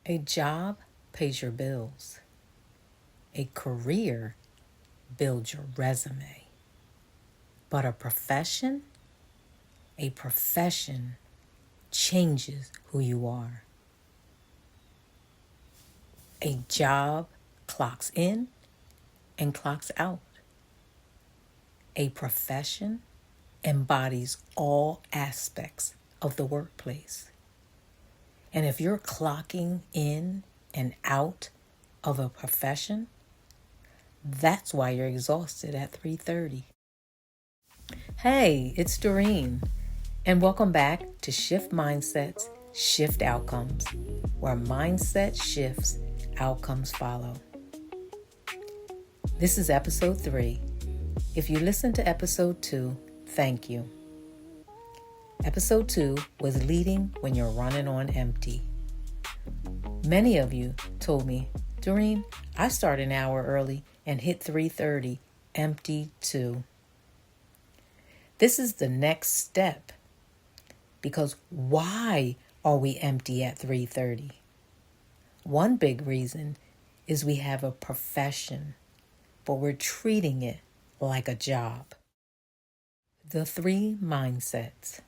A job pays your bills. A career builds your resume. But a profession changes who you are. A job clocks in and clocks out. A profession embodies all aspects of the workplace. And if you're clocking in and out of a profession, that's why you're exhausted at 3:30. Hey, it's Doreen, and welcome back to Shift Mindsets, Shift Outcomes, where mindset shifts, outcomes follow. This is episode 3. If you listened to episode 2, thank you. Episode 2 was leading when you're running on empty. Many of you told me, Doreen, I start an hour early and hit 3:30 empty too. This is the next step, because why are we empty at 3:30? One big reason is we have a profession, but we're treating it like a job. The 3 mindsets.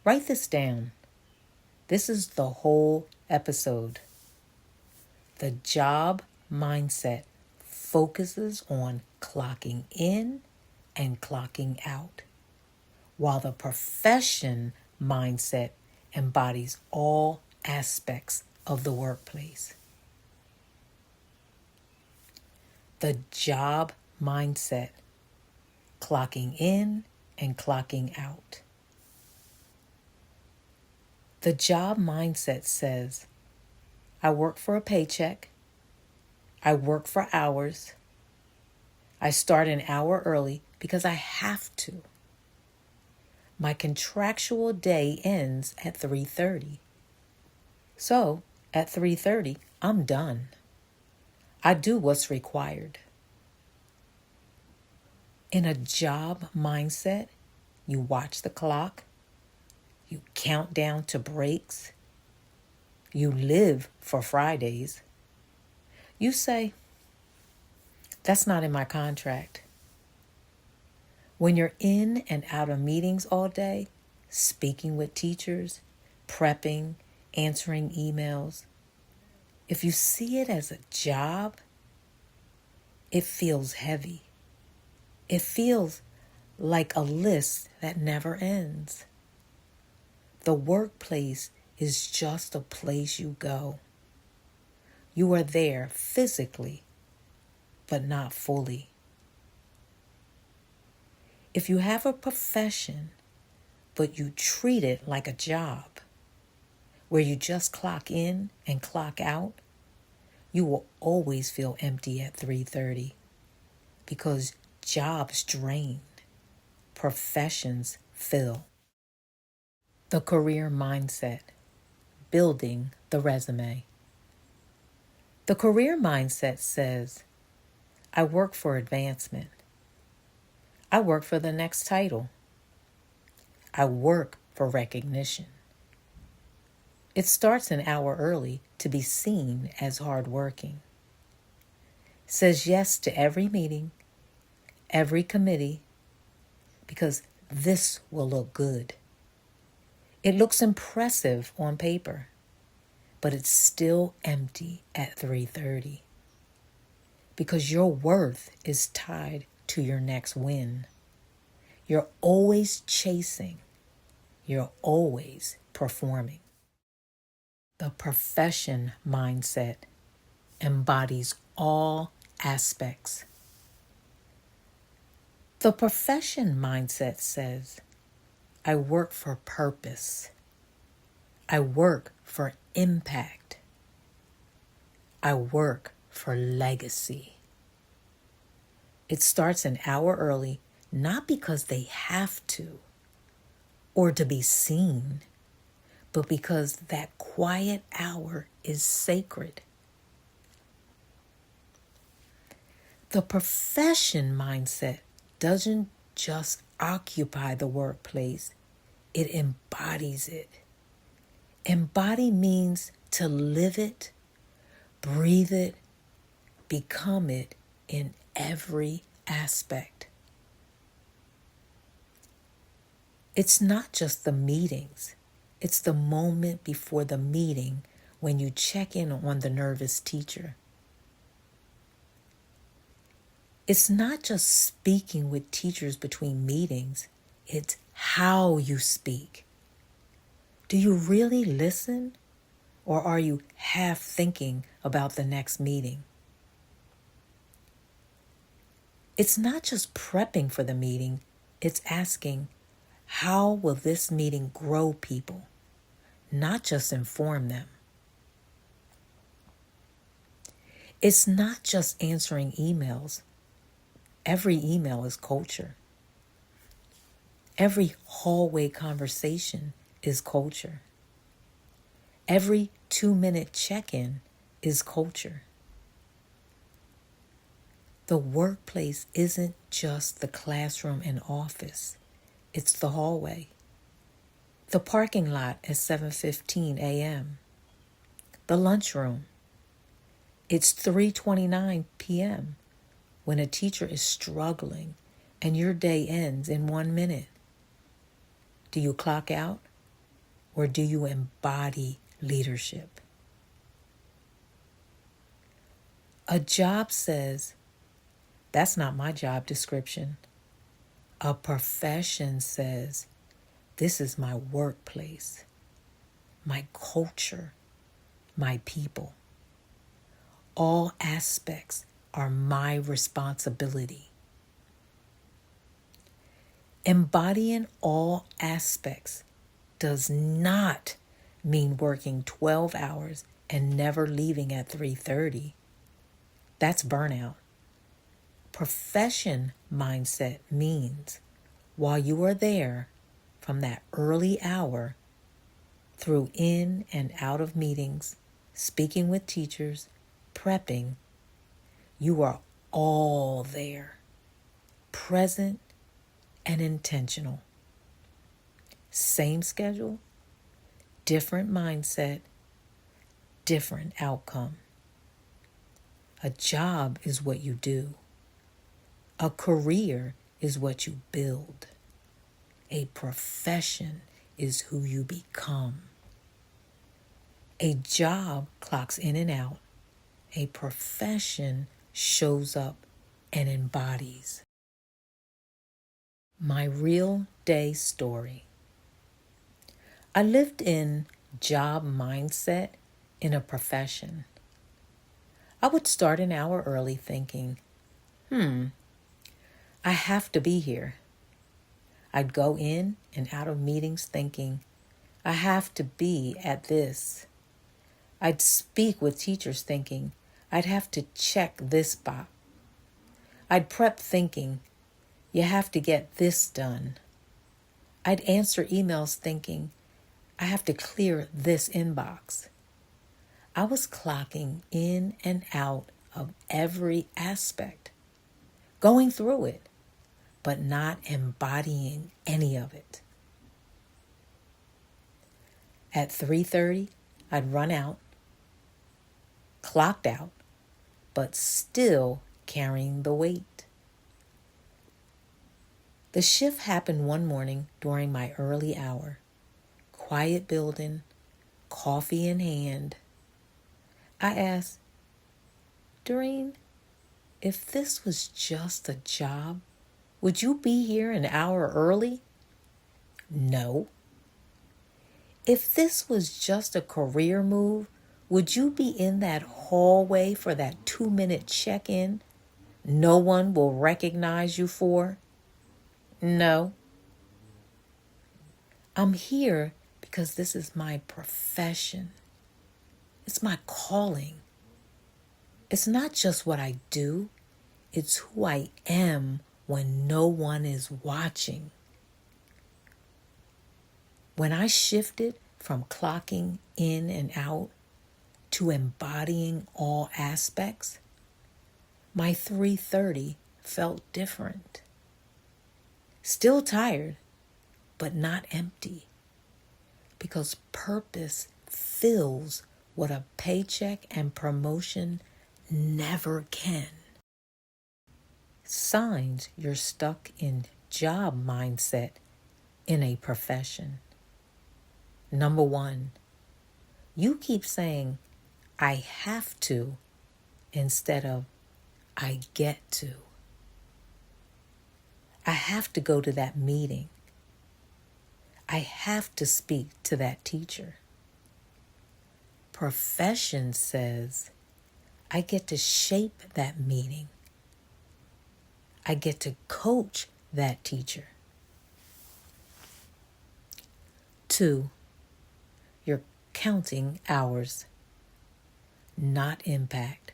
Write this down. This is the whole episode. The job mindset focuses on clocking in and clocking out, while the profession mindset embodies all aspects of the workplace. The job mindset, clocking in and clocking out. The job mindset says, I work for a paycheck. I work for hours. I start an hour early because I have to. My contractual day ends at 3:30. So at 3:30, I'm done. I do what's required. In a job mindset, you watch the clock. You count down to breaks. You live for Fridays. You say, that's not in my contract. When you're in and out of meetings all day, speaking with teachers, prepping, answering emails, if you see it as a job, it feels heavy. It feels like a list that never ends. The workplace is just a place you go. You are there physically, but not fully. If you have a profession, but you treat it like a job, where you just clock in and clock out, you will always feel empty at 3:30, because jobs drain, professions fill. The career mindset, building the resume. The career mindset says, I work for advancement. I work for the next title. I work for recognition. It starts an hour early to be seen as hardworking. Says yes to every meeting, every committee, because this will look good. It looks impressive on paper, but it's still empty at 3:30, because your worth is tied to your next win. You're always chasing. You're always performing. The profession mindset embodies all aspects. The profession mindset says, I work for purpose. I work for impact. I work for legacy. It starts an hour early, not because they have to or to be seen, but because that quiet hour is sacred. The profession mindset doesn't just occupy the workplace, it embodies it. Embody means to live it, breathe it, become it in every aspect. It's not just the meetings. It's the moment before the meeting when you check in on the nervous teacher. It's not just speaking with teachers between meetings. It's how you speak. Do you really listen, or are you half thinking about the next meeting? It's not just prepping for the meeting. It's asking, how will this meeting grow people, not just inform them? It's not just answering emails. Every email is culture. Every hallway conversation is culture. Every 2-minute check-in is culture. The workplace isn't just the classroom and office. It's the hallway. The parking lot at 7:15 a.m. The lunchroom. It's 3:29 p.m. when a teacher is struggling and your day ends in 1 minute. Do you clock out, or do you embody leadership? A job says, that's not my job description. A profession says, this is my workplace, my culture, my people. All aspects are my responsibility. Embodying all aspects does not mean working 12 hours and never leaving at 3:30. That's burnout. Profession mindset means while you are there from that early hour through in and out of meetings, speaking with teachers, prepping, you are all there, present and intentional. Same schedule, different mindset, different outcome. A job is what you do. A career is what you build. A profession is who you become. A job clocks in and out. A profession shows up and embodies. My real day story. I lived in job mindset in a profession. I would start an hour early thinking, I have to be here. I'd go in and out of meetings thinking, I have to be at this. I'd speak with teachers thinking, I'd have to check this box. I'd prep thinking, you have to get this done. I'd answer emails thinking, I have to clear this inbox. I was clocking in and out of every aspect, going through it, but not embodying any of it. At 3:30, I'd run out, clocked out, but still carrying the weight. The shift happened one morning during my early hour. Quiet building, coffee in hand. I asked, Doreen, if this was just a job, would you be here an hour early? No. If this was just a career move, would you be in that hallway for that 2-minute check-in no one will recognize you for? No. I'm here because this is my profession. It's my calling. It's not just what I do, it's who I am when no one is watching. When I shifted from clocking in and out to embodying all aspects, my 3:30 felt different. Still tired, but not empty, because purpose fills what a paycheck and promotion never can. Signs you're stuck in job mindset in a profession. Number one, you keep saying, I have to, instead of I get to. I have to go to that meeting. I have to speak to that teacher. Profession says, I get to shape that meeting. I get to coach that teacher. 2, you're counting hours, not impact.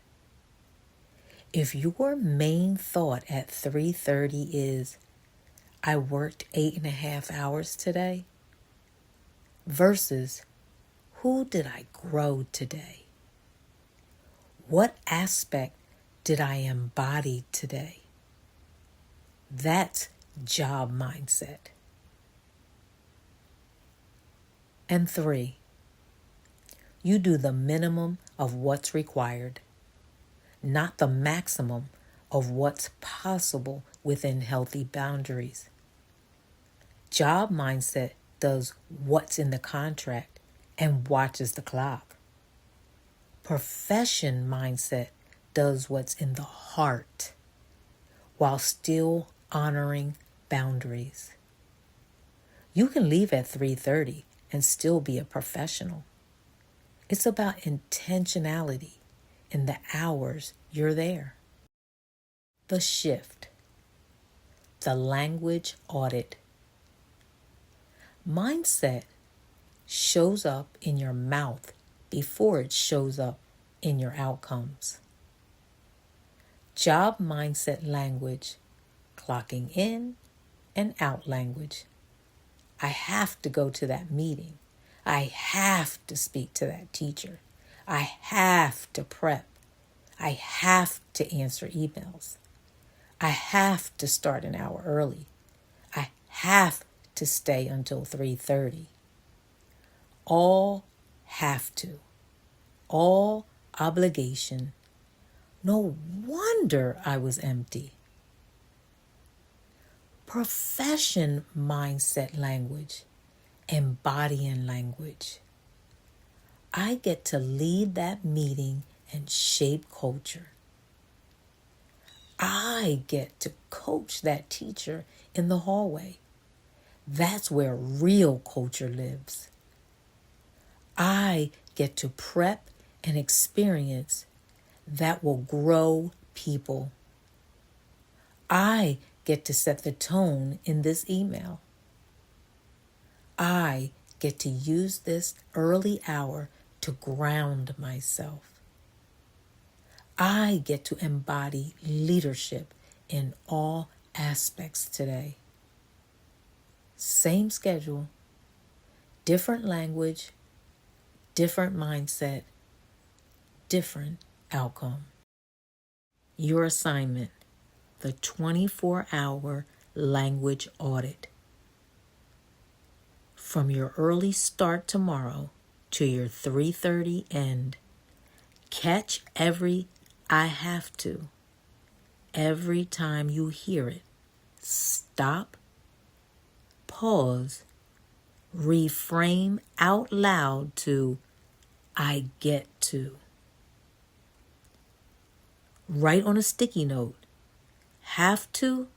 If your main thought at 3:30 is, I worked 8.5 hours today, versus, who did I grow today? What aspect did I embody today? That's job mindset. And 3, you do the minimum of what's required, not the maximum of what's possible within healthy boundaries. Job mindset does what's in the contract and watches the clock. Profession mindset does what's in the heart while still honoring boundaries. You can leave at 3:30 and still be a professional. It's about intentionality in the hours you're there. The shift. The language audit. Mindset shows up in your mouth before it shows up in your outcomes. Job mindset language, clocking in and out language. I have to go to that meeting. I have to speak to that teacher. I have to prep. I have to answer emails. I have to start an hour early. I have to stay until 3:30. All have to. All obligation. No wonder I was empty. Profession mindset language, embodying language. I get to lead that meeting and shape culture. I get to coach that teacher in the hallway. That's where real culture lives. I get to prep an experience that will grow people. I get to set the tone in this email. I get to use this early hour to ground myself. I get to embody leadership in all aspects today. Same schedule, different language, different mindset, different outcome. Your assignment, the 24-hour language audit. From your early start tomorrow to your 3:30 end, catch every I have to. Every time you hear it, stop, pause, reframe out loud to I get to. Write on a sticky note, have to,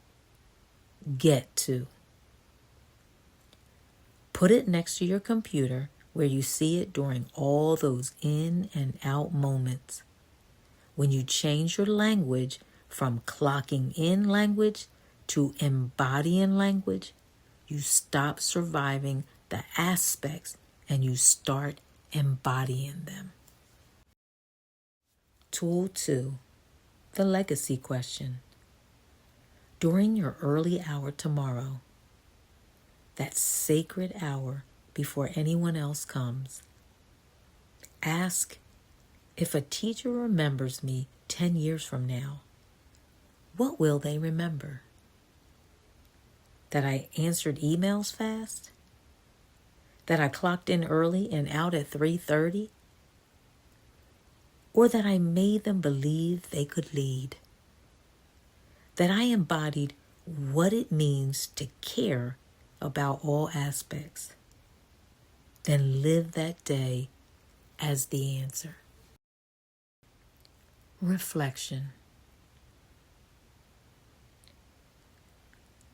get to. Put it next to your computer where you see it during all those in and out moments. When you change your language from clocking in language to embodying language, you stop surviving the aspects and you start embodying them. Tool 2, the legacy question. During your early hour tomorrow, that sacred hour before anyone else comes, ask, if a teacher remembers me 10 years from now, what will they remember? That I answered emails fast? That I clocked in early and out at 3:30? or that I made them believe they could lead, that I embodied what it means to care about all aspects, then live that day as the answer. Reflection.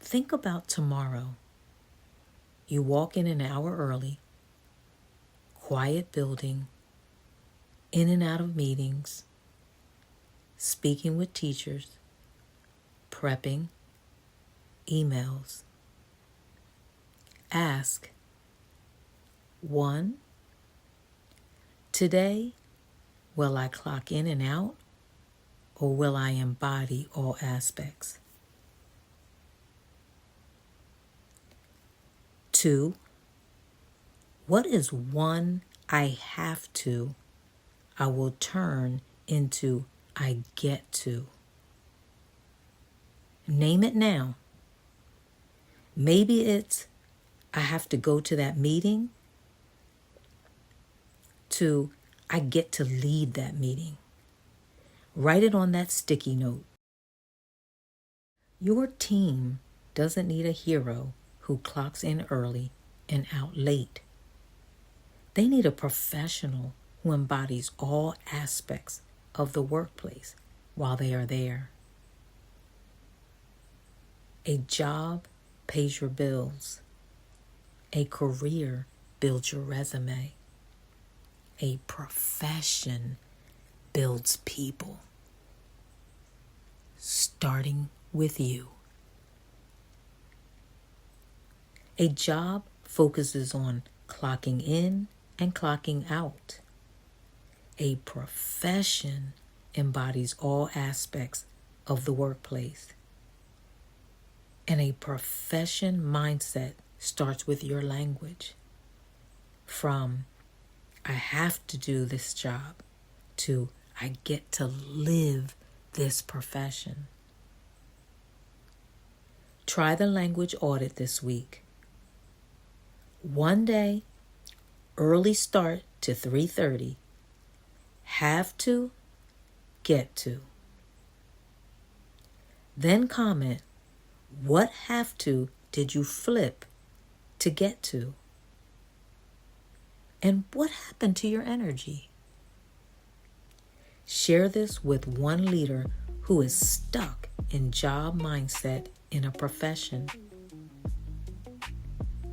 Think about tomorrow. You walk in an hour early, quiet building, in and out of meetings, speaking with teachers, prepping, emails. Ask, 1, today, will I clock in and out, or will I embody all aspects? 2, what is one I have to I will turn into I get to? Name it now. Maybe it's I have to go to that meeting, to I get to lead that meeting. Write it on that sticky note. Your team doesn't need a hero who clocks in early and out late. They need a professional who embodies all aspects of the workplace while they are there. A job pays your bills. A career builds your resume. A profession builds people, starting with you. A job focuses on clocking in and clocking out. A profession embodies all aspects of the workplace. And a profession mindset starts with your language. From I have to do this job to I get to live this profession. Try the language audit this week. One day, early start to 3:30. Have to, get to. Then comment, what have to did you flip to get to? And what happened to your energy? Share this with one leader who is stuck in job mindset in a profession.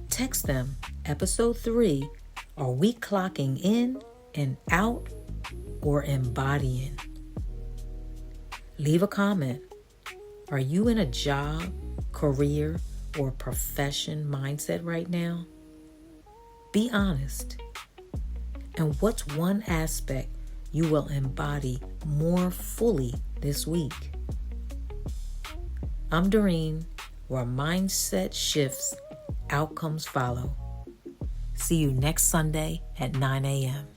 Text them, episode 3, are we clocking in and out or embodying? Leave a comment. Are you in a job, career, or profession mindset right now? Be honest. And what's one aspect you will embody more fully this week? I'm Doreen, where mindset shifts, outcomes follow. See you next Sunday at 9 a.m.